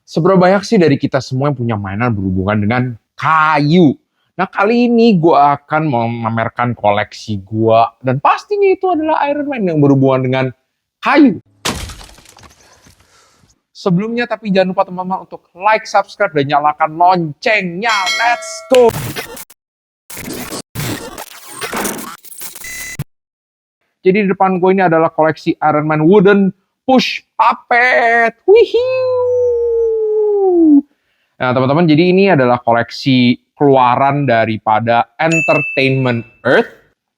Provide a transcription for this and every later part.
Seberapa banyak sih dari kita semua yang punya mainan berhubungan dengan kayu? Nah, kali ini gue akan memamerkan koleksi gue. Dan pastinya itu adalah Iron Man yang berhubungan dengan kayu. Sebelumnya tapi jangan lupa teman-teman untuk like, subscribe, dan nyalakan loncengnya. Let's go! Jadi di depan gue ini adalah koleksi Iron Man Wooden Push Puppet. Wihuu! Nah teman-teman, jadi ini adalah koleksi keluaran daripada Entertainment Earth.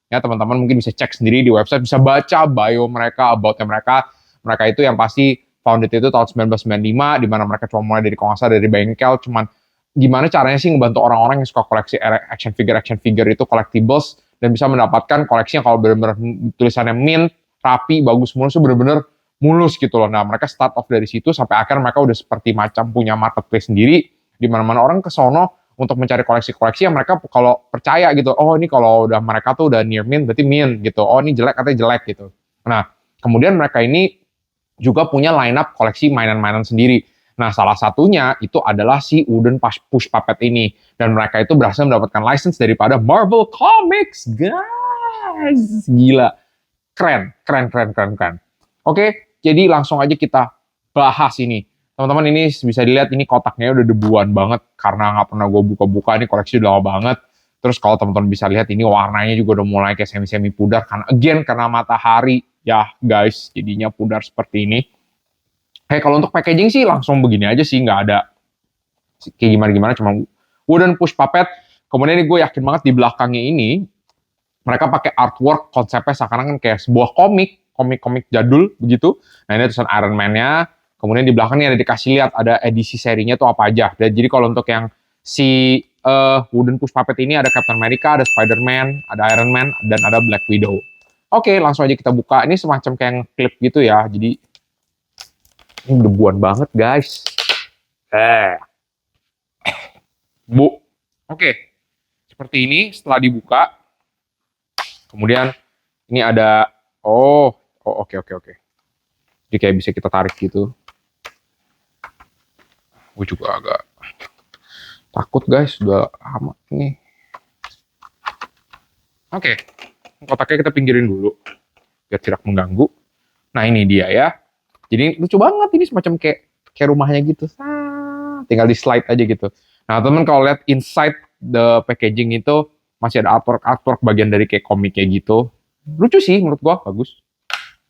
Ya teman-teman mungkin bisa cek sendiri di website, bisa baca bio mereka, about-nya mereka. Mereka itu yang pasti founded itu tahun 1995, di mana mereka cuma mulai dari kongsa dari bengkel, cuman gimana caranya sih ngebantu orang-orang yang suka koleksi action figure itu collectibles dan bisa mendapatkan koleksi yang kalau benar-benar tulisannya mint, rapi, bagus, mulus, benar-benar mulus gitu loh. Nah, mereka start off dari situ sampai akhirnya mereka udah seperti macam punya marketplace sendiri, di mana-mana orang ke sono untuk mencari koleksi-koleksi yang mereka kalau percaya gitu. Oh, ini kalau udah mereka tuh udah near mint, berarti mint gitu. Oh, ini jelek, katanya jelek gitu. Nah, kemudian mereka ini juga punya line up koleksi mainan-mainan sendiri. Nah, salah satunya itu adalah si Wooden Push Puppet ini. Dan mereka itu berhasil mendapatkan license daripada Marvel Comics, guys. Gila. Keren. Oke, jadi langsung aja kita bahas ini. Teman-teman, ini bisa dilihat ini kotaknya udah debuan banget. Karena nggak pernah gue buka-buka, ini koleksi udah lama banget. Terus kalau teman-teman bisa lihat ini warnanya juga udah mulai kayak semi-semi pudar. Karena matahari, ya guys, jadinya pudar seperti ini. Kalau untuk packaging sih langsung begini aja sih, nggak ada kayak gimana-gimana, cuma Wooden Push Puppet. Kemudian gue yakin banget di belakangnya ini, mereka pakai artwork konsepnya seakan-akan kayak sebuah komik jadul begitu. Nah ini tulisan Iron Man-nya, kemudian di belakangnya ada dikasih lihat ada edisi serinya tuh apa aja. Dan jadi kalau untuk yang si Wooden Push Puppet ini ada Captain America, ada Spider-Man, ada Iron Man, dan ada Black Widow. Oke, langsung aja kita buka. Ini semacam kayak klip gitu ya, jadi ini debuan banget, guys. Bu. Oke. Seperti ini setelah dibuka. Kemudian ini ada oke. Jadi kayak bisa kita tarik gitu. Gue juga agak takut, guys, udah lama nih. Oke. Kotaknya kita pinggirin dulu biar tidak mengganggu. Nah, ini dia ya. Jadi lucu banget, ini semacam kayak rumahnya gitu. Tinggal di slide aja gitu. Nah, teman kalau lihat inside the packaging itu masih ada artwork bagian dari kayak komik kayak gitu. Lucu sih menurut gua, bagus.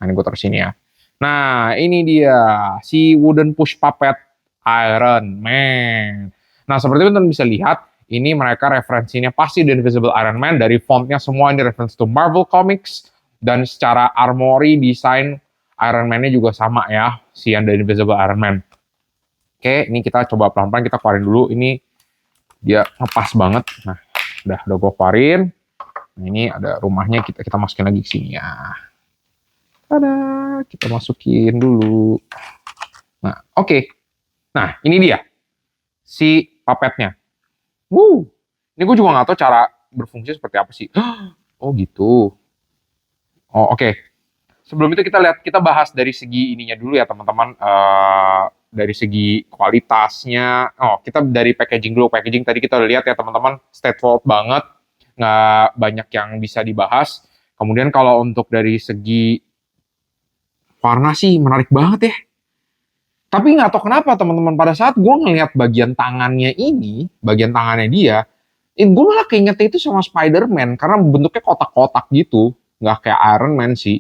Nah, ini gua taruh sini ya. Nah, ini dia si Wooden Push Puppet Iron Man. Nah, seperti teman bisa lihat, ini mereka referensinya pasti The Invisible Iron Man, dari fontnya semua ini reference to Marvel Comics, dan secara armory desain Iron Man-nya juga sama ya, si yang The Invisible Iron Man. Oke, ini kita coba pelan-pelan kita keluarin dulu. Ini dia ngepas banget. Nah, udah gue keluarin. Nah, ini ada rumahnya, kita masukin lagi ke sini ya. Tada, kita masukin dulu. Nah, oke. Nah, ini dia si puppetnya. Ini gue juga nggak tahu cara berfungsi seperti apa sih. Oh gitu. Oh oke. Sebelum itu kita bahas dari segi ininya dulu ya teman-teman. Dari segi kualitasnya. Kita dari packaging dulu. Packaging tadi kita udah lihat ya teman-teman, straightforward banget, nggak banyak yang bisa dibahas. Kemudian kalau untuk dari segi warna sih menarik banget ya. Tapi nggak tahu kenapa teman-teman, pada saat gue ngelihat bagian tangannya dia, gue malah keingetnya itu sama Spider-Man karena bentuknya kotak-kotak gitu, nggak kayak Iron Man sih.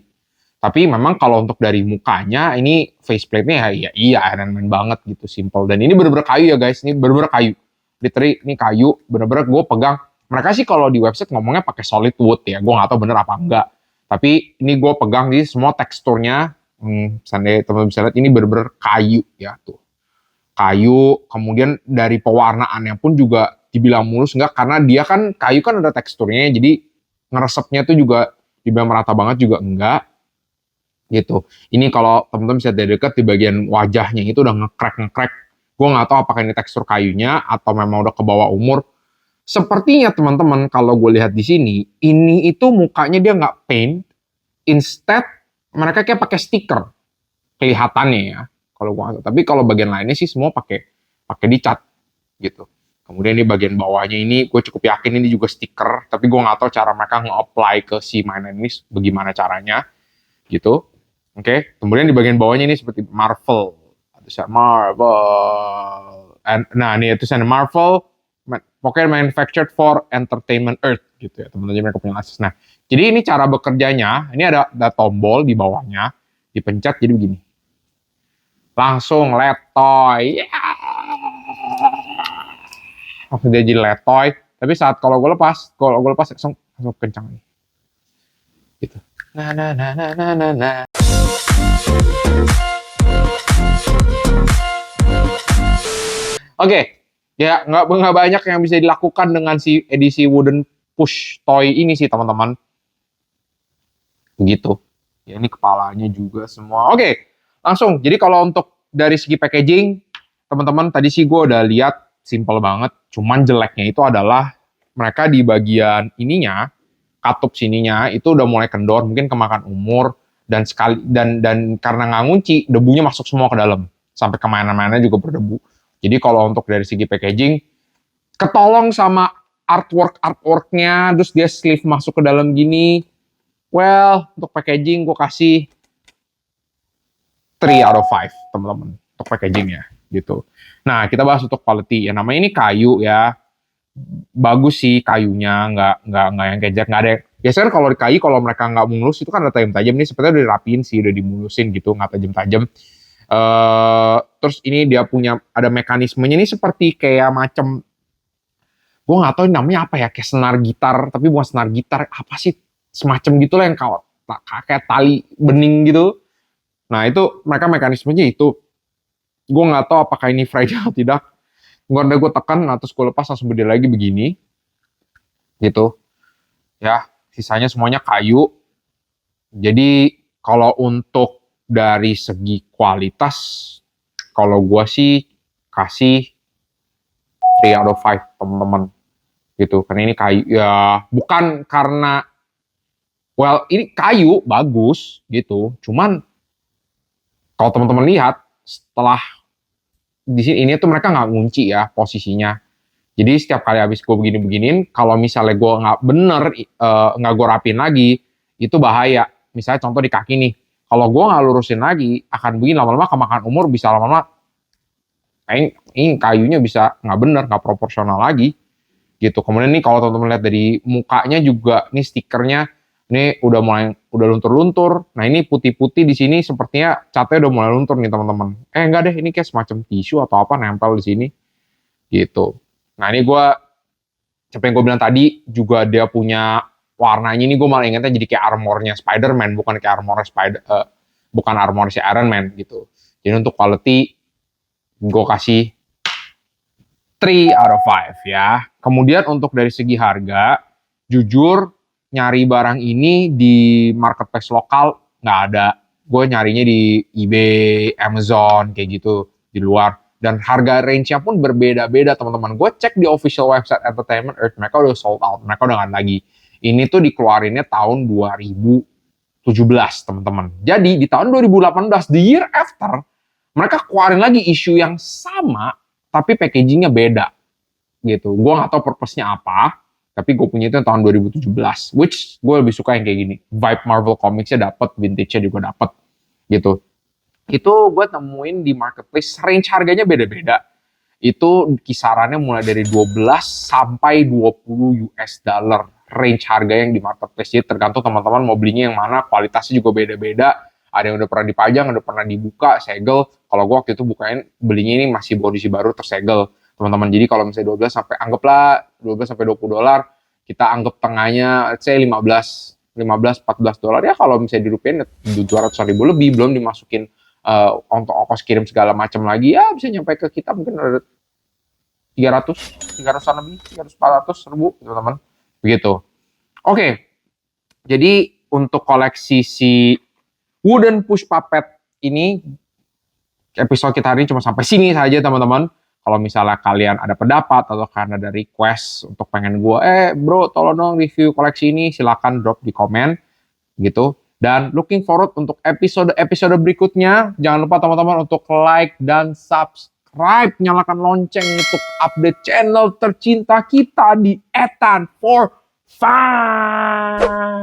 Tapi memang kalau untuk dari mukanya, ini faceplate-nya ya iya Iron Man banget gitu, simple. Dan ini bener-bener kayu ya guys, ini bener-bener kayu. Literally ini kayu, bener-bener gue pegang. Mereka sih kalau di website ngomongnya pakai solid wood ya, gue nggak tahu bener apa enggak. Tapi ini gue pegang di semua teksturnya, misalnya teman-teman bisa lihat ini bener-bener kayu ya tuh. Kayu, kemudian dari pewarnaannya pun juga dibilang mulus enggak, karena dia kan kayu kan ada teksturnya, jadi ngeresepnya tuh juga dibilang merata banget juga enggak. Gitu. Ini kalau teman-teman bisa dari dekat di bagian wajahnya itu udah nge-crack. Gue nggak tahu apakah ini tekstur kayunya atau memang udah kebawa umur. Sepertinya teman-teman kalau gue lihat di sini, ini itu mukanya dia nggak paint, instead mereka kayak pakai stiker kelihatannya ya. kalau gua nggak tahu. Tapi kalau bagian lainnya sih semua pakai dicat gitu. Kemudian di bagian bawahnya ini gue cukup yakin ini juga stiker, tapi gue nggak tahu cara mereka nge-apply ke si mainan ini bagaimana caranya gitu. Oke. Kemudian di bagian bawahnya ini seperti Marvel, tulisan Marvel. Nah ini tulisan Marvel, pokoknya manufactured for entertainment earth gitu ya teman-teman, mereka punya akses. Nah jadi ini cara bekerjanya, ini ada tombol di bawahnya, dipencet jadi begini, langsung letoy. Langsung dia jadi letoy, tapi saat kalau gue lepas langsung kencang nih gitu. Nah. Oke, ya nggak banyak yang bisa dilakukan dengan si edisi wooden push toy ini sih teman-teman, begitu ya. Ini kepalanya juga semua oke. Langsung, jadi kalau untuk dari segi packaging teman-teman, tadi sih gue udah lihat simple banget, cuman jeleknya itu adalah mereka di bagian ininya, katup sininya itu udah mulai kendor, mungkin kemakan umur, dan karena nggak ngunci, debunya masuk semua ke dalam, sampai ke mainan-mainan juga berdebu. Jadi kalau untuk dari segi packaging, ketolong sama artworknya, terus dia sleeve masuk ke dalam gini. Well, untuk packaging gue kasih 3 out of 5 teman-teman untuk packagingnya gitu. Nah, kita bahas untuk quality. Ya namanya ini kayu ya. Bagus sih kayunya, nggak yang kejek, nggak ada. Biasanya kalau di kayu kalau mereka nggak mulus itu kan ada tajam-tajam, ini sepertinya udah dirapiin sih, udah dimulusin gitu, nggak tajam-tajam. Terus ini dia punya ada mekanismenya ini seperti kayak macam, gue nggak tahu namanya apa ya, kayak senar gitar, tapi bukan senar gitar, apa sih, semacam gitulah yang kayak tali bening gitu. Nah itu mereka mekanismenya itu. Gue nggak tahu apakah ini fragile atau tidak. Gue tekan, nah terus gue lepas langsung berdiri lagi begini, gitu. Ya, sisanya semuanya kayu. Jadi kalau untuk dari segi kualitas, kalau gue sih kasih 3 out of 5 teman-teman, gitu. Karena ini kayu ya, bukan karena, well ini kayu bagus gitu. Cuman kalau teman-teman lihat setelah di sini ini tuh mereka nggak ngunci ya posisinya. Jadi setiap kali habis gue begini-beginin, kalau misalnya gue nggak bener, nggak gue rapin lagi, itu bahaya. Misalnya contoh di kaki nih, kalau gue nggak lurusin lagi, akan begini lama-lama kemakan umur, bisa lama-lama ini kayunya bisa nggak bener, nggak proporsional lagi gitu. Kemudian nih kalau teman-teman lihat dari mukanya juga, nih stikernya ini udah luntur-luntur. Nah ini putih-putih di sini sepertinya catnya udah mulai luntur nih teman-teman. Enggak deh, ini kayak semacam tisu atau apa nempel di sini gitu. Nah ini seperti yang gue bilang tadi, juga dia punya warnanya ini, gue malah ingetnya jadi kayak armornya Spider-Man, bukan kayak bukan armor si Iron Man gitu. Jadi untuk quality gue kasih 3 out of 5 ya. Kemudian untuk dari segi harga, jujur nyari barang ini di marketplace lokal nggak ada. Gue nyarinya di eBay, Amazon kayak gitu di luar. Dan harga range-nya pun berbeda-beda teman-teman. Gue cek di official website Entertainment Earth, mereka udah sold out, mereka udah nggak ada lagi. Ini tuh dikeluarinnya tahun 2017 teman-teman. Jadi di tahun 2018, the year after, mereka keluarin lagi isu yang sama, tapi packagingnya beda gitu. Gue nggak tahu purpose-nya apa, tapi gue punya itu tahun 2017, which gue lebih suka yang kayak gini. Vibe Marvel Comics-nya dapet, vintage-nya juga dapet gitu. Itu gue temuin di marketplace, range harganya beda-beda. Itu kisarannya mulai dari 12 sampai 20 US dollar range harga yang di marketplace. Jadi tergantung teman-teman mau belinya yang mana, kualitasnya juga beda-beda. Ada yang udah pernah dipajang, udah pernah dibuka, segel. Kalau gue waktu itu belinya ini masih kondisi baru, tersegel teman-teman. Jadi kalau misalnya 12 sampai, anggaplah 12 sampai 20 dolar, kita anggap tengahnya let's say 15 14 dolar ya, kalau misalnya dirupiahin 200 ribu lebih, belum dimasukin untuk ongkos kirim segala macam lagi, ya bisa nyampe ke kita mungkin ada 300-an lebih, 300-400 ribu teman-teman begitu. Oke, jadi untuk koleksi si wooden push puppet ini, episode kita hari ini cuma sampai sini saja teman-teman. Kalau misalnya kalian ada pendapat atau karena ada request untuk pengen gue, bro tolong dong review koleksi ini, silakan drop di komen gitu. Dan looking forward untuk episode-episode berikutnya. Jangan lupa teman-teman untuk like dan subscribe. Nyalakan lonceng untuk update channel tercinta kita di Ethan for Fun.